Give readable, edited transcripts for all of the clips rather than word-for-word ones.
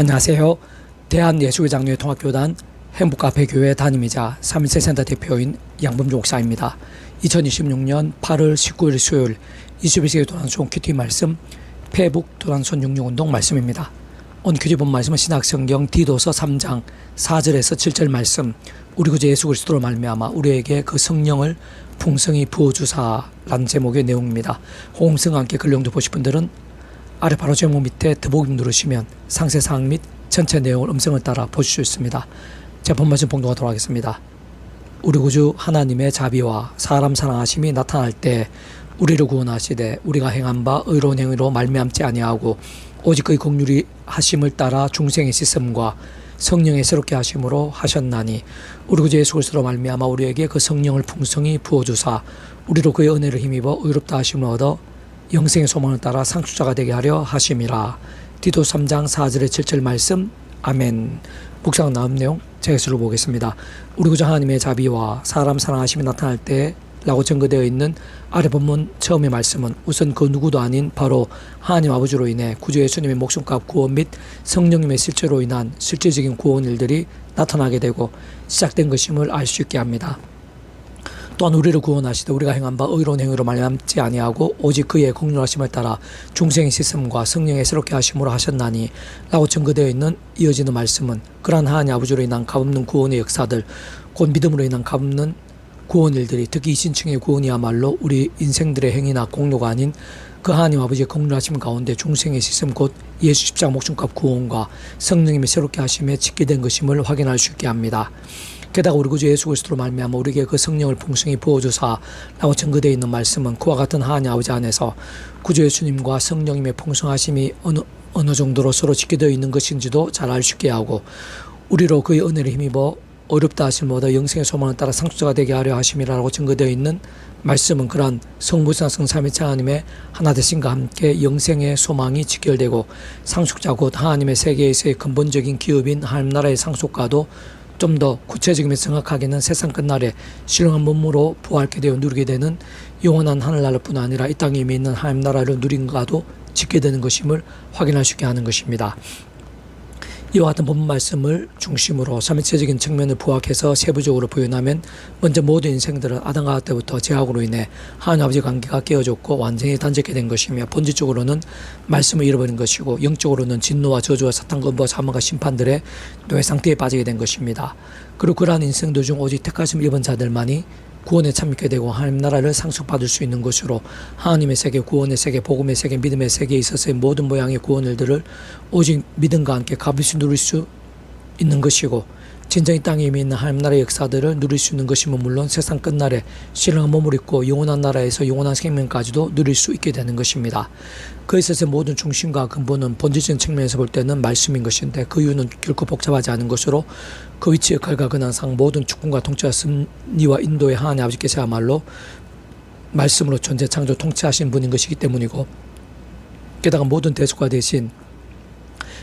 안녕하세요. 대한예수교장로회 통합교단 행복카페교회 담임이자 3일째 센터 대표인 양범주 목사입니다. 2026년 8월 19일 수요일 21세기 도단손 큐티 말씀 페북 도단손 육류운동 말씀입니다. 오늘 큐티 본 말씀은 신약성경 디도서 3장 4절에서 7절 말씀, 우리 구주 예수 그리스도로 말미암아 우리에게 그 성령을 풍성히 부어주사라는 제목의 내용입니다. 호응성과 함께 글 용도 보실 분들은 아래 바로 제목 밑에 더보기 누르시면 상세 사항 및 전체 내용을 음성을 따라 보실 수 있습니다. 제 본 말씀 봉독하도록 하겠습니다. 우리 구주 하나님의 자비와 사람 사랑하심이 나타날 때 우리를 구원하시되 우리가 행한 바 의로운 행위로 말미암지 아니하고 오직 그의 긍휼히 하심을 따라 중생의 씻음과 성령의 새롭게 하심으로 하셨나니 우리 구주 예수 그리스도로 말미암아 우리에게 그 성령을 풍성히 부어주사 우리로 그의 은혜를 힘입어 의롭다 하심을 얻어 영생의 소망을 따라 상속자가 되게 하려 하심이라. 디도 3장 4절의 7절 말씀. 아멘. 묵상 나온 내용 제수를 보겠습니다. 우리 구주 하나님의 자비와 사람 사랑하심이 나타날 때 라고 전거되어 있는 아래 본문 처음의 말씀은 우선 그 누구도 아닌 바로 하나님 아버지로 인해 구주 예수님의 목숨값 구원 및 성령님의 실제로 인한 실제적인 구원 일들이 나타나게 되고 시작된 것임을 알 수 있게 합니다. 또한 우리를 구원하시되 우리가 행한 바 의로운 행위로 말미암지 아니하고 오직 그의 긍휼하심을 따라 중생의 씻음과 성령의 새롭게 하심으로 하셨나니 라고 전거되어 있는 이어지는 말씀은 그러한 하나님 아버지로 인한 값없는 구원의 역사들, 곧 믿음으로 인한 값없는 구원 일들이 특히 이신층의 구원이야말로 우리 인생들의 행위나 공로가 아닌 그 하나님 아버지의 긍휼하심 가운데 중생의 씻음 곧 예수 십자가 목숨값 구원과 성령님의 새롭게 하심에 짓게 된 것임을 확인할 수 있게 합니다. 게다가 우리 구주 예수 그리스도로 말미암아 우리에게 그 성령을 풍성히 부어주사라고 전거되어 있는 말씀은 그와 같은 하나님 아버지 안에서 구주 예수님과 성령님의 풍성하심이 어느 정도로 서로 짓게 되어 있는 것인지도 잘 알 수 있게 하고 우리로 그의 은혜를 힘입어 어렵다 하심보다 영생의 소망을 따라 상속자가 되게 하려 하심이라고 전거되어 있는 말씀은 그러한 성부성 성삼위체 하나님의 하나 되심과 함께 영생의 소망이 직결되고 상속자 곧 하나님의 세계에서의 근본적인 기업인 하나님 나라의 상속과도 좀 더 구체적이며 정확하게는 세상 끝날에 신령한 몸으로 부활케 되어 누리게 되는 영원한 하늘나라뿐 아니라 이 땅에 이미 있는 하나님 나라를 누린과도 짓게 되는 것임을 확인할 수 있게 하는 것입니다. 이와 같은 본문 말씀을 중심으로 삼위체적인 측면을 부각해서 세부적으로 표현하면 먼저 모든 인생들은 아담과 하와 때부터 죄악으로 인해 하나님 아버지 관계가 깨어졌고 완전히 단절게 된 것이며 본질적으로는 말씀을 잃어버린 것이고 영적으로는 진노와 저주와 사탄 권부와 사망과 심판들의 노예 상태에 빠지게 된 것입니다. 그리고 그러한 인생들 중 오직 택하심 입은 자들만이 구원에 참여하게 되고 하나님 나라를 상속받을 수 있는 것으로 하나님의 세계, 구원의 세계, 복음의 세계, 믿음의 세계에 있어서의 모든 모양의 구원 일들을 오직 믿음과 함께 값없이 누릴 수 있는 것이고 진정이 땅에 이미 있는 하나님 나라의 역사들을 누릴 수 있는 것이면 물론 세상 끝날에 신령한 몸을 입고 영원한 나라에서 영원한 생명까지도 누릴 수 있게 되는 것입니다. 그에 있어서의 모든 중심과 근본은 본질적인 측면에서 볼 때는 말씀인 것인데 그 이유는 결코 복잡하지 않은 것으로 그 위치 역할과 근한상 모든 주권과 통치와 섭리와 인도의 하나님 아버지께서야말로 말씀으로 존재 창조 통치하신 분인 것이기 때문이고 게다가 모든 대속과 대신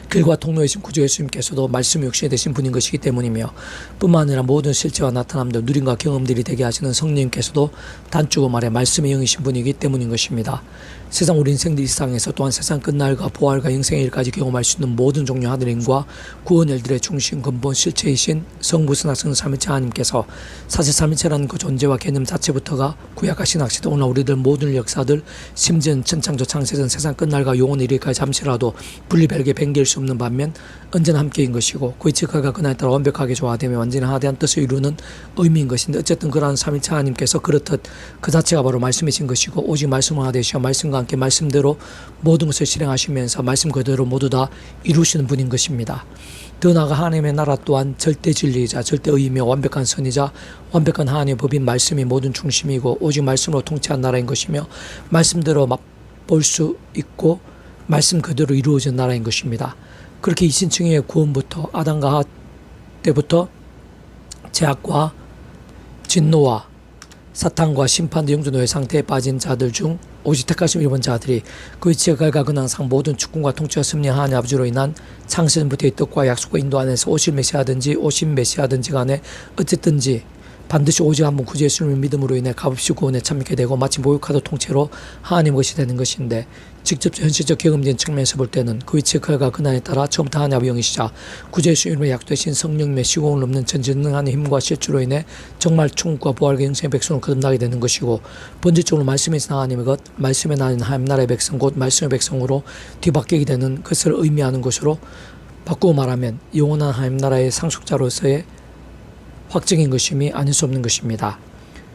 길과 통로이신 구주 예수님께서도 말씀이 역시 되신 분인 것이기 때문이며 뿐만 아니라 모든 실체와 나타남들 누림과 경험들이 되게 하시는 성령님께서도 단축으로 말해 말씀의 영이신 분이기 때문인 것입니다. 세상 우리 인생들 일상에서 또한 세상 끝날과 부활과 영생의 일까지 경험할 수 있는 모든 종류 하늘인과 구원 일들의 중심 근본 실체이신 성부성나 성삼위체 하나님께서 사실 삼위체라는 그 존재와 개념 자체부터가 구약하신 학시도 오늘 우리들 모든 역사들 심지어는 천창조 창세전 세상 끝날과 영원 이르기까지 잠시라도 분리 별개 변개일 수 없는 반면 언제나 함께인 것이고 그 이치가 그날에 따라 완벽하게 조화되며 완전히 하나된 뜻을 이루는 의미인 것인데 어쨌든 그러한 삼위체 하나님께서 그렇듯 그 자체가 바로 말씀이신 것이고 오직 말씀을 하나 되시어 말씀과 함께 말씀대로 모든 것을 실행하시면서 말씀 그대로 모두 다 이루시는 분인 것입니다. 더 나아가 하나님의 나라 또한 절대 진리이자 절대 의이며 완벽한 선이자 완벽한 하나님의 법인 말씀이 모든 중심이고 오직 말씀으로 통치한 나라인 것이며 말씀대로 맛볼 수 있고 말씀 그대로 이루어진 나라인 것입니다. 그렇게 이신층의 구원부터 아담과 하와 때부터 죄악과 진노와 사탄과 심판의 영주노예 상태에 빠진 자들 중 오직 택하심 입은 자들이 그 위치의 결과 근황상 모든 주권과 통치와 섭리 하나님 아버지로 인한 창세전부터의 뜻과 약속과 인도 안에서 오실 메시아든지 오신 메시아든지 간에 어쨌든지 반드시 오직 한 분 구주 예수님을 믿음으로 인해 값없이 구원에 참여하게 되고 마치 목욕하듯 통째로 하나님 것이 되는 것인데, 직접 현실적 경험적인 측면에서 볼 때는 그 위치의 결과 근한에 따라 처음부터 하나님의 영이시자 구주 예수 이름으로 약되신 성령님의 시공을 넘는 전지능한 힘과 실주로 인해 정말 천국과 부활과 영생의 백성으로 거듭나게 되는 것이고, 본질적으로 말씀에서 하나님의 것, 말씀에 나는 하나님 나라의 백성 곧 말씀의 백성으로 뒤바뀌게 되는 것을 의미하는 것으로 바꾸어 말하면 영원한 하나님 나라의 상속자로서의 확증인 것임이 아닐 수 없는 것입니다.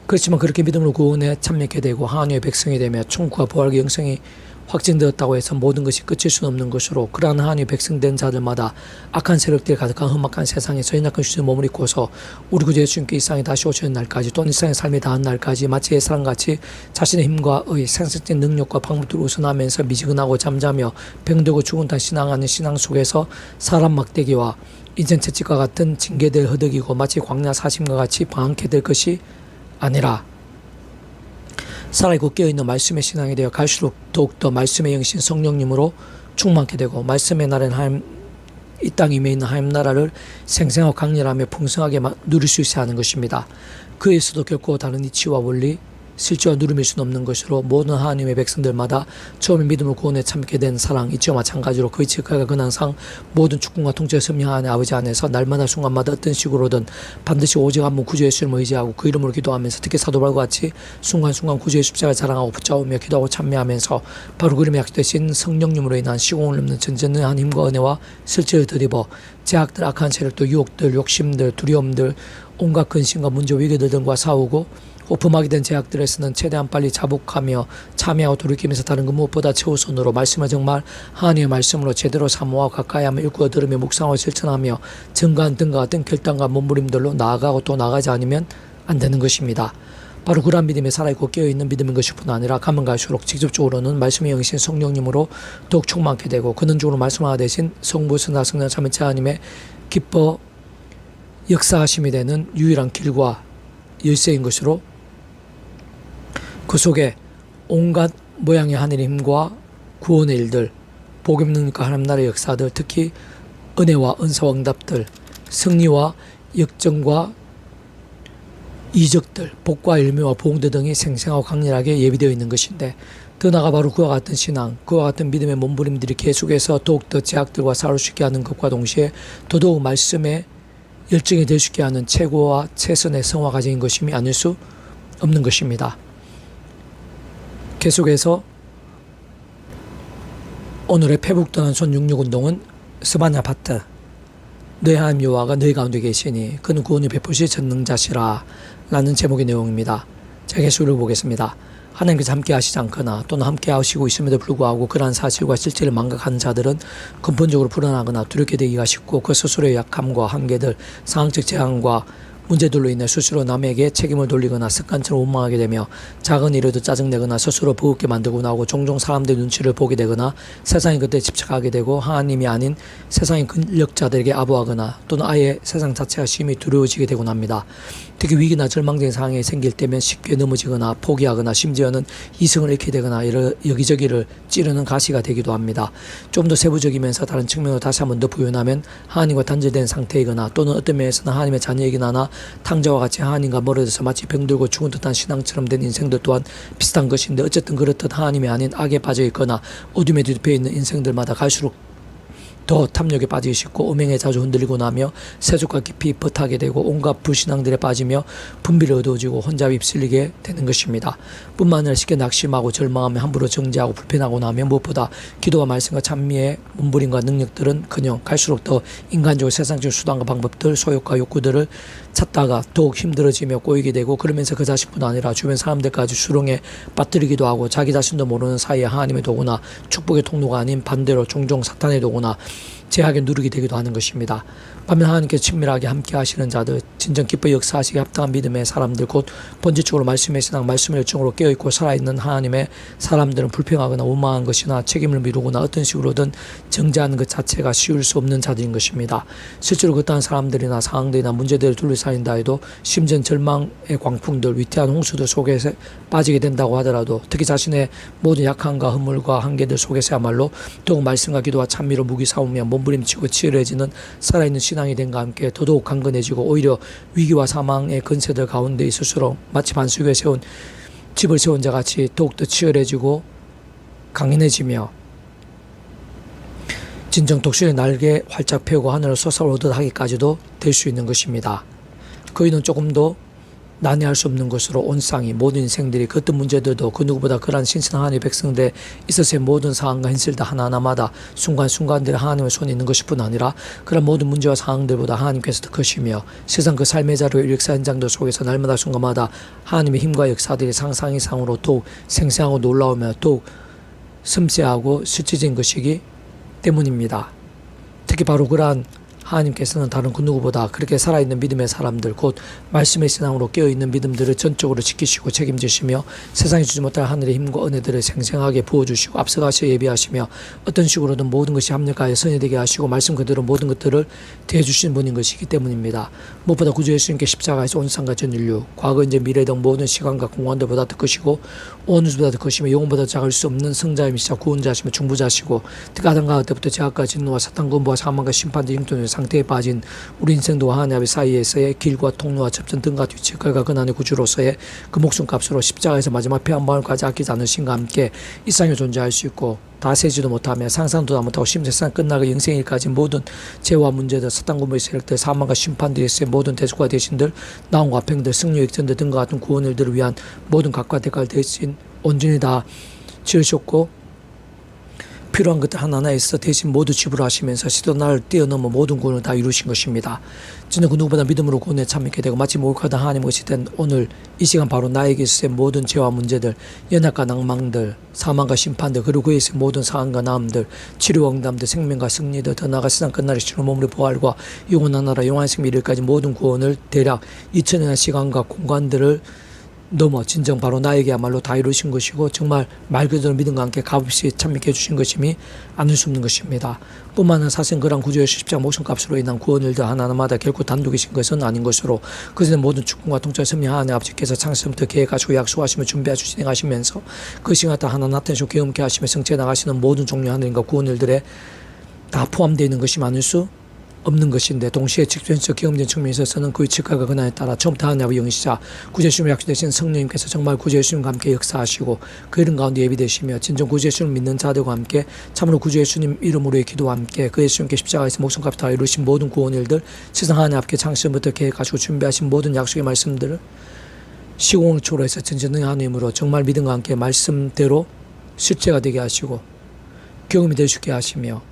그렇지만 그렇게 믿음으로 구원에 참여하게 되고 하나님의 백성이 되며 천국과 부활과 영생이 확증되었다고 해서 모든 것이 끝일 수는 없는 것으로, 그러한 하나님의 백성된 자들마다 악한 세력들이 가득한 험악한 세상에서 연약한 주제에 몸을 입고서 우리 구주 예수님께 이 세상에 다시 오시는 날까지 또는 이 세상의 삶이 다한 날까지 마치 옛사람같이 자신의 힘과 의 생산적인 능력과 방법들을 우선하면서 미지근하고 잠자며 병들고 죽은 다 신앙하는 신앙 속에서 사람 막대기와 인생 채찍과 같은 징계될 허덕이고 마치 광야 사심과 같이 방황케 될 것이 아니라, 살아있고 깨어있는 말씀의 신앙이 되어 갈수록 더욱더 말씀의 영신 성령님으로 충만케 되고 말씀의 나라는 하나님, 이 땅 임해 있는 하나님 나라를 생생하고 강렬하며 풍성하게 누릴 수 있어야 하는 것입니다. 그에서도 결코 다른 이치와 원리, 실제와 누름일 수는 없는 것으로 모든 하나님의 백성들마다 처음에 믿음을 구원에 참게 된 사랑 이치와 마찬가지로 그 이치가 근항상 모든 축복과 통제를 섭리하는 아버지 안에서 날마다 순간마다 어떤 식으로든 반드시 오직 한 분 구주 예수님을 의지하고 그 이름으로 기도하면서, 특히 사도바울과 같이 순간순간 구주의 십자가를 자랑하고 붙잡으며 기도하고 참여하면서 바로 그 이름에 약되신 성령님으로 인한 시공을 넘는 전전한 힘과 은혜와 실제를 드리버 제약들, 악한 세력들, 유혹들, 욕심들, 두려움들, 온갖 근심과 문제, 위기들 등과 싸우고 오품하게 된 제약들에서는 최대한 빨리 자복하며 참여하고 돌이키면서 다른 그 무엇보다 최우선으로 말씀을 정말 하나님의 말씀으로 제대로 사모하고 가까이 하며 읽고 들으며 묵상하고 실천하며 증거한 등과 같은 결단과 몸부림들로 나아가고 또 나가지 않으면 안 되는 것입니다. 바로 그러한 믿음에 살아있고 깨어있는 믿음인 것일 뿐 아니라 가면 갈수록 직접적으로는 말씀의 영이신 성령님으로 더욱 충만케 되고 근원적으로 말씀하나 되신 성부, 성자, 성령, 삼위체 하나님의 기뻐 역사하심이 되는 유일한 길과 열쇠인 것으로, 그 속에 온갖 모양의 하늘의 힘과 구원의 일들, 복음 능력과 하나님 나라의 역사들, 특히 은혜와 은사와 응답들, 승리와 역정과 이적들, 복과 열매와 보응들 등이 생생하고 강렬하게 예비되어 있는 것인데, 더 나아가 바로 그와 같은 신앙, 그와 같은 믿음의 몸부림들이 계속해서 더욱더 제약들과 싸울 수 있게 하는 것과 동시에 더더욱 말씀에 열정이 될 수 있게 하는 최고와 최선의 성화 과정인 것임이 아닐 수 없는 것입니다. 계속해서 오늘의 페북도난 손 66운동은 스바냐 파트, 너희 하나님 여호와가 너희 가운데 계시니 그는 구원을 베푸실 전능자시라 라는 제목의 내용입니다. 제가 계속 읽어보겠습니다. 하나님께서 함께 하시지 않거나 또는 함께 하시고 있음에도 불구하고 그러한 사실과 실제를 망각하는 자들은 근본적으로 불안하거나 두렵게 되기가 쉽고 그 스스로의 약함과 한계들, 상황적 재앙과 문제들로 인해 스스로 남에게 책임을 돌리거나 습관처럼 원망하게 되며 작은 일에도 짜증내거나 스스로 버겁게 만들고 나오고 종종 사람들의 눈치를 보게 되거나 세상의 것들에 집착하게 되고 하나님이 아닌 세상의 권력자들에게 아부하거나 또는 아예 세상 자체가 심히 두려워지게 되곤 합니다. 특히 위기나 절망적인 상황이 생길 때면 쉽게 넘어지거나 포기하거나 심지어는 이성을 잃게 되거나 여기저기를 찌르는 가시가 되기도 합니다. 좀 더 세부적이면서 다른 측면으로 다시 한번 더 부연하면 하나님과 단절된 상태이거나 또는 어떤 면에서는 하나님의 자녀이긴 하나 탕자와 같이 하나님과 멀어져서 마치 병들고 죽은 듯한 신앙처럼 된 인생들 또한 비슷한 것인데, 어쨌든 그렇듯 하나님이 아닌 악에 빠져 있거나 어둠에 뒤덮여 있는 인생들마다 갈수록 더 탐욕에 빠지기 쉽고 음행에 자주 흔들리고 나며 세속과 깊이 버타게 되고 온갖 불신앙들에 빠지며 분비를 어두워지고 혼자 휩쓸리게 되는 것입니다. 뿐만 아니라 쉽게 낙심하고 절망하며 함부로 정죄하고 불편하고 나며 무엇보다 기도와 말씀과 찬미의 몸부림과 능력들은 그냥 갈수록 더 인간적으로 세상적 수단과 방법들, 소욕과 욕구들을 찾다가 더욱 힘들어지며 꼬이게 되고, 그러면서 그 자식뿐 아니라 주변 사람들까지 수렁에 빠뜨리기도 하고 자기 자신도 모르는 사이에 하나님의 도구나 축복의 통로가 아닌 반대로 종종 사탄의 도구나 제약에 누르게 되기도 하는 것입니다. 반면 하나님께서 친밀하게 함께 하시는 자들, 진정 기뻐 역사하시기 합당한 믿음의 사람들, 곧 본질적으로 말씀의 신앙, 말씀의 열정으로 깨어있고 살아있는 하나님의 사람들은 불평하거나 원망한 것이나 책임을 미루거나 어떤 식으로든 정죄하는 것 자체가 쉬울 수 없는 자들인 것입니다. 실제로 그떠한 사람들이나 상황들이나 문제들을 둘러싸인다 해도 심지어 절망의 광풍들, 위태한 홍수들 속에서 빠지게 된다고 하더라도 특히 자신의 모든 약함과 허물과 한계들 속에서야말로 더욱 말씀과 기도와 찬미로 무기 삼으며 몸부림치고 치열해지는 살아있는 신앙이 됨과 함께 더더욱 강건해지고 오히려 위기와 사망의 근세들 가운데 있을수록 마치 반석 세운 집을 세운 자 같이 더욱더 치열해지고 강인해지며 진정 독수리의 날개 활짝 펴고 하늘을 솟아오르듯 하기까지도 될 수 있는 것입니다. 그이는 조금도 난해할 수 없는 것으로 온 땅이 모든 인생들이 그 어떤 문제들도 그 누구보다 그러한 신선 하나님의 백성들에 있어서의 모든 상황과 현실들 하나하나마다 순간순간들의 하나님의 손이 있는 것일 뿐 아니라 그런 모든 문제와 상황들보다 하나님께서 더 크시며 세상 그 삶의 자료의 역사 현장들 속에서 날마다 순간마다 하나님의 힘과 역사들이 상상 이상으로 더욱 생생하고 놀라우며 더욱 섬세하고 실질적인 것이기 때문입니다. 특히 바로 그러한 하나님께서는 다른 그 누구보다 그렇게 살아있는 믿음의 사람들 곧 말씀의 신앙으로 깨어있는 믿음들을 전적으로 지키시고 책임지시며 세상이 주지 못할 하늘의 힘과 은혜들을 생생하게 부어주시고 앞서가셔 예비하시며 어떤 식으로든 모든 것이 합력하여 선이 되게 하시고 말씀 그대로 모든 것들을 대해주신 분인 것이기 때문입니다. 무엇보다 구주 예수님께 십자가에서 온 세상과 전 인류 과거 현재 미래 등 모든 시간과 공간들보다 더 크시고 온 우주보다 더 크시며 영혼보다 작을 수 없는 성자이시자 구원자시며 중부자시고 특히 아담과 그때부터 제약과 진노와 사탄 근부와 사망과 심판의 흉통의 상태에 빠진 우리 인생도 하나님 사이에서의 길과 통로와 접전 등과 뒤치kal과 근한의 구주로서의 그 목숨값으로 십자가에서 마지막 피 한 방울까지 아끼지 않으신과 함께 이 땅에 존재할 수 있고 다 세지도 못하며 상상도 못하고 심지어 세상 끝나고 영생일까지 모든 죄와 문제들 사탄 군부의 세력들 사망과 심판들이 있어의 모든 대속과 대신들 나온과 팽들 승리의 전들 등과 같은 구원 일들을 위한 모든 각과 대가를 대신 온전히 다 지으셨고 필요한 것들 하나하나에 있어 대신 모두 지불하시면서 시도 나를 뛰어넘어 모든 구원을 다 이루신 것입니다. 진짜 그 누구보다 믿음으로 구원에 참여하게 되고 마치 목욕하다 하나님 것이 된 오늘 이 시간 바로 나에게 있어의 모든 죄와 문제들 연약과 낭망들 사망과 심판들 그리고 그에 있어의 모든 상황과 나음들 치료와 응답들 생명과 승리들 더 나아가 세상 끝날의 신의 몸의 부활과 영원한 나라 영원한 생명 이르기까지 모든 구원을 대략 2000년의 시간과 공간들을 넘어 진정 바로 나에게야말로 다 이루신 것이고 정말 말 그대로 믿음과 함께 값없이 참여해 주신 것임이 아닐 수 없는 것입니다. 뿐만 아니라 사실 그런 구주의 십자가 목숨값으로 인한 구원일들 하나하나마다 결코 단독이신 것은 아닌 것으로 그것은 모든 축복과 통찰 섭리 하나님 아버지께서 창세부터 계획하시고 약속하시며 준비하시고 진행하시면서 그 시간 다 하나 나타내시고 경험케 하시며 성취해 나가시는 모든 종류 하나님과 구원일들에 다 포함되어 있는 것이 많을 수 없는 것인데 동시에 직접적 경험된 측면에 있어서는 그의 직각과 근한에 따라 처음부터 하나님의 영이시자 구주예수님을 약속되신 성령님께서 정말 구주예수님과 함께 역사하시고 그 이름 가운데 예비되시며 진정 구주예수님을 믿는 자들과 함께 참으로 구주예수님 이름으로의 기도와 함께 그 예수님께 십자가에서 목숨값을 다 이루신 모든 구원일들 세상 하나님 앞에 창세부터 계획하시고 준비하신 모든 약속의 말씀들을 시공을 초월해서 전전능의 하나님으로 정말 믿음과 함께 말씀대로 실제가 되게 하시고 경험이 될 수 있게 하시며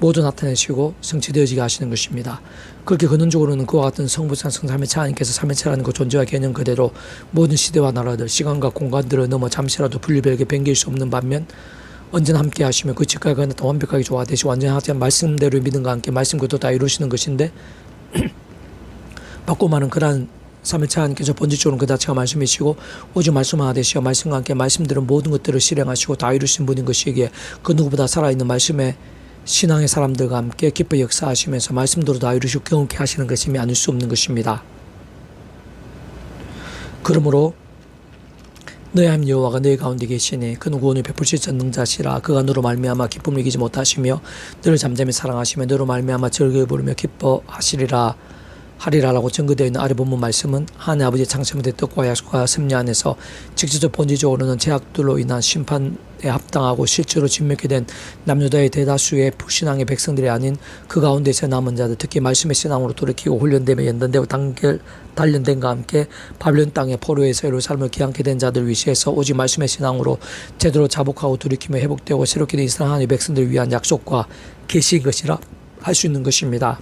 모두 나타내시고 성취되어지게 하시는 것입니다. 그렇게 근원적으로는 그와 같은 성부상 성삼위체 하나님께서 삼위체라는 그 존재와 개념 그대로 모든 시대와 나라들 시간과 공간들을 넘어 잠시라도 분리별게 변길 수 없는 반면 언제나 함께 하시며 그 직각과 완벽하게 조화되시고 완전하지 말씀대로 믿음과 함께 말씀 그대로 다 이루시는 것인데 바꿔 말은 그러한 삼위체 하나님께서 본질적으로는 그 자체가 말씀이시고 오직 말씀만 되시어 말씀과 함께 말씀대로 모든 것들을 실행하시고 다 이루신 분인 것이기에 그 누구보다 살아있는 말씀의 신앙의 사람들과 함께 기뻐 역사하시면서 말씀대로 다 이루시고 경험케 하시는 것임이 아닐 수 없는 것입니다. 그러므로 너의 하나님 여호와가 너희 가운데 계시니 그는 구원을 베푸실 전능자시라 그가 너로 말미암아 기쁨을 이기지 못하시며 너를 잠잠히 사랑하시며 너로 말미암아 즐거이 부르며 기뻐하시리라 하리라라고 증거되어 있는 아래 본문 말씀은 하나님 아버지의 창세문의 뜻과 약속과 섭리 안에서 직접적 본질적으로는 제약들로 인한 심판에 합당하고 실제로 진멸케 된 남유다의 대다수의 불신앙의 백성들이 아닌 그 가운데서 남은 자들 특히 말씀의 신앙으로 돌이키고 훈련되며 연단되고 단련됨과 함께 바빌론 땅의 포로에서 예루살렘을 기항케 된 자들 위시해서 오직 말씀의 신앙으로 제대로 자복하고 돌이키며 회복되고 새롭게 된 이스라엘 하나님의 백성들을 위한 약속과 계시인 것이라 할 수 있는 것입니다.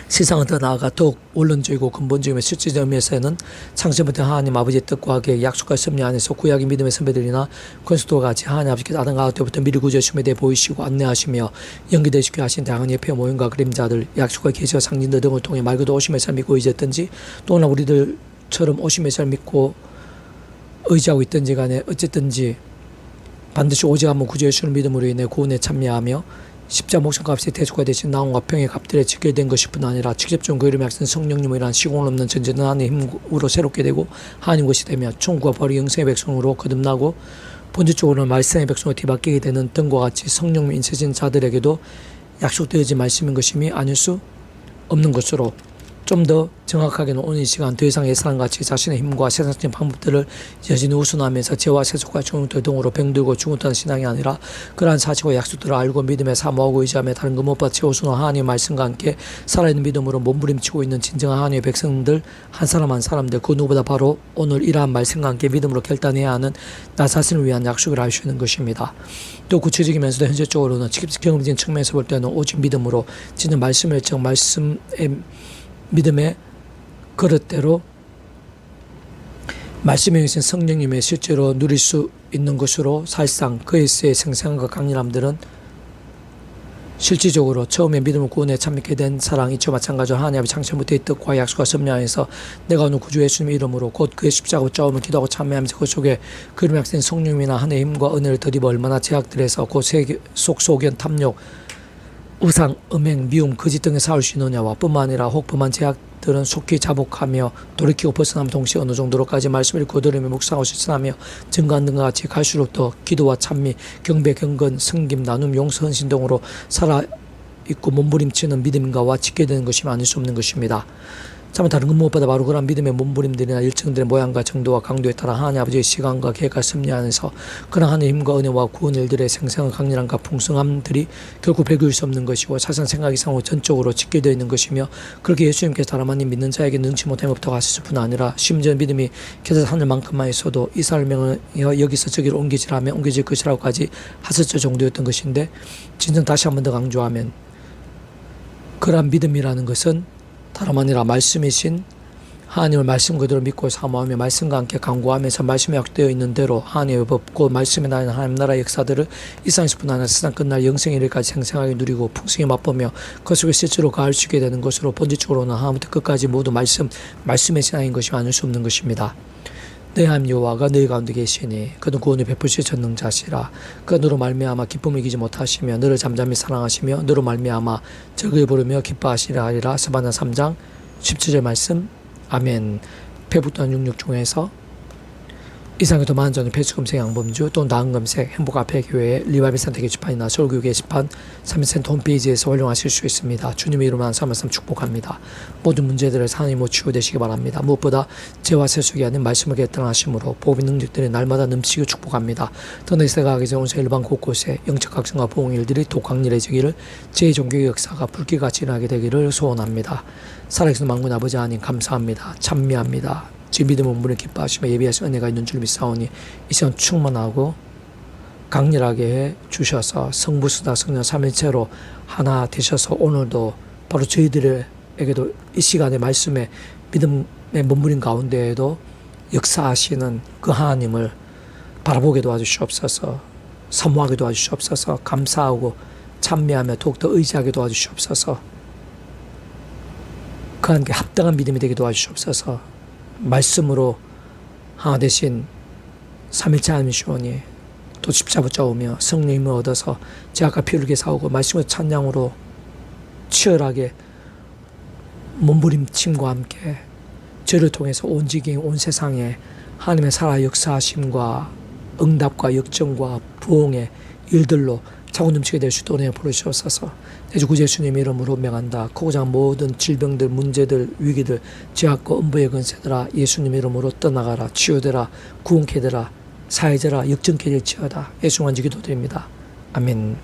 세상은 더 나아가 더욱 원론적이고 근본적이며 실질적 의미에서는 창세부터 하나님 아버지의 뜻과 계획 약속과 섭리 안에서 구약의 믿음의 선배들이나 권수도와 같이 하나님 아버지께서 아담과 때부터 미리 구주하심에 대해 보이시고 안내하시며 연기되시게 하신 다양한 예표의 모형과 그림자들 약속과 계시와 상징들 등을 통해 말 그대로 오심의 삶 믿고 의지했든지 또는 우리들처럼 오심의 삶 믿고 의지하고 있든지 간에 어쨌든지 반드시 오직 한번 구주 예수를 믿음으로 인해 구원에 참여하며 십자 목숨값이 대속가 되신 나온과 평의 값들에 직결된 것일 뿐 아니라 직접적으로 그 이름에 약선 성령님이란 시공을 없는 전전한 하나님의 힘으로 새롭게 되고 하나님 것이 되며 천국과 벌이 영생의 백성으로 거듭나고 본질적으로는 말씀의 백성으로 뒤바뀌게 되는 등과 같이 성령님 인세진 자들에게도 약속되어진 말씀인 것임이 아닐 수 없는 것으로 좀 더 정확하게는 오늘 이 시간 더 이상 예산같이 자신의 힘과 세상적인 방법들을 여전히 우선하면서 죄와 세속과 중독들 등으로 병들고 죽었다는 신앙이 아니라 그러한 사실과 약속들을 알고 믿음에 사모하고 의지하며 다른 것 무엇보다 최우선한 하나님의 말씀과 함께 살아있는 믿음으로 몸부림치고 있는 진정한 하나님의 백성들 한 사람 한 사람들 그 누구보다 바로 오늘 이러한 말씀과 함께 믿음으로 결단해야 하는 나 자신을 위한 약속을 알 수 있는 것입니다. 또 구체적이면서도 현실적으로는 경험적인 측면에서 볼 때는 오직 믿음으로 진짜 말씀의 정 말씀의 믿음의 그릇대로 말씀에 계신 성령님의 실제로 누릴 수 있는 것으로 사실상 그리스도의 생생함과 강렬함들은 실질적으로 처음에 믿음을 구원에 참여하게 된 사랑 이처 마찬가지로 하나님의 창세부터의 뜻과 약속과 섭리하에서 내가 오늘 구주 예수님의 이름으로 곧 그의 십자가와 싸움을 기도하고 참여하면서 그 속에 그림에 약된 성령님이나 하나님의 힘과 은혜를 더디어 얼마나 제약들에서 그 속소견 탐욕 우상, 음행, 미움, 거짓 등에 싸울 수 있느냐와 뿐만 아니라 혹범한 제약들은 속히 자복하며 돌이키고 벗어남 동시에 어느 정도로까지 말씀을 읽고 들으며 묵상하고 실천하며 증거한 등과 같이 갈수록 더 기도와 찬미, 경배, 경건, 성김, 나눔, 용서, 헌신 등으로 살아있고 몸부림치는 믿음인가와 지켜야 되는 것이 아닐 수 없는 것입니다. 참 다른 것 무엇보다 바로 그런 믿음의 몸부림들이나 일정들의 모양과 정도와 강도에 따라 하나님 아버지의 시간과 계획과 섭리하면서 그런 하나님의 힘과 은혜와 구원 일들의 생생한 강렬함과 풍성함들이 결국 배울 수 없는 것이고 사상 생각 이상으로 전적으로 직결되어 있는 것이며 그렇게 예수님께서 다른 하나님 믿는 자에게 능치 못함이 없다고 하실 뿐 아니라 심지어 믿음이 계속 하늘만큼만 있어도 이 사람을 여기서 저기로 옮겨질 것이라고까지 하셨을 정도였던 것인데 진정 다시 한 번 더 강조하면 그러한 믿음이라는 것은 다름 아니라 말씀이신 하나님을 말씀 그대로 믿고 사모하며 말씀과 함께 강구하면서 말씀에 약되어 있는 대로 하나님의 법, 그 말씀에 나는 하나님 나라의 역사들을 이 세상에서뿐 아니라 세상 끝날 영생의 일까지 생생하게 누리고 풍성히 맛보며 그 속에 실제로 가할 수 있게 되는 것으로 본질적으로는 하나님부터 끝까지 모두 말씀의 신앙인 것이 아닐 수 없는 것입니다. 내 하나님 여호와가 너희 가운데 계시니 그는 구원을 베푸실 전능자시라. 그가 너로 말미암아 기쁨을 이기지 못하시며 너를 잠잠히 사랑하시며 너로 말미암아 적을 부르며 기뻐하시라 하리라. 스바나 3장 17절 말씀. 아멘. 배북단 66 중에서 이상의 더 많은 전은 배수금색 양범주 또 나은금색 행복앞에교회 리바이벌 센터 게시판이나 서울교회 게시판 3일센터 홈페이지에서 활용하실 수 있습니다. 주님의 이름으로 말씀 축복합니다. 모든 문제들을 하나님으로 치유되시기 바랍니다. 무엇보다 죄와 세속이 아닌 말씀을 결단하심으로 보험의 능력들이 날마다 넘치게 축복합니다. 더는 이세가 하기 전 온세 일반 곳곳에 영적 각성과 보응 일들이 더 강렬해지기를 제 종교의 역사가 불길같이 일어나게 되기를 소원합니다. 살아계신 만군 아버지 하나님 감사합니다. 찬미합니다. 제 믿음의 문을 기뻐하시며 예비하신 은혜가 있는 줄 믿사오니 이 시간 충만하고 강렬하게 해 주셔서 성부수다 성령 삼일체로 하나 되셔서 오늘도 바로 저희들에게도 이 시간의 말씀에 믿음의 몸부림 가운데에도 역사하시는 그 하나님을 바라보게 도와주시옵소서. 사모하게 도와주시옵소서. 감사하고 찬미하며 더욱더 의지하게 도와주시옵소서. 그 함께 합당한 믿음이 되게 도와주시옵소서. 말씀으로 하나 되신 삼일째 하나님이시오니 또 십자가 붙잡으며 성령님을 얻어서 제약과 피흘게 싸우고 말씀의 찬양으로 치열하게 몸부림침과 함께 저를 통해서 온 지경 온 세상에 하나님의 살아 역사하심과 응답과 역정과 부흥의 일들로 차고 넘치게 될 수 있도록 은혜 부르시옵소서. 주 구주 예수님 이름으로 명한다. 크고 작은 모든 질병들, 문제들, 위기들, 죄악과 음부의 권세들아 예수님 이름으로 떠나가라. 치유되라. 구원케 되라. 사해져라. 역정케 될지어다. 예수 간주 기도드립니다. 아멘.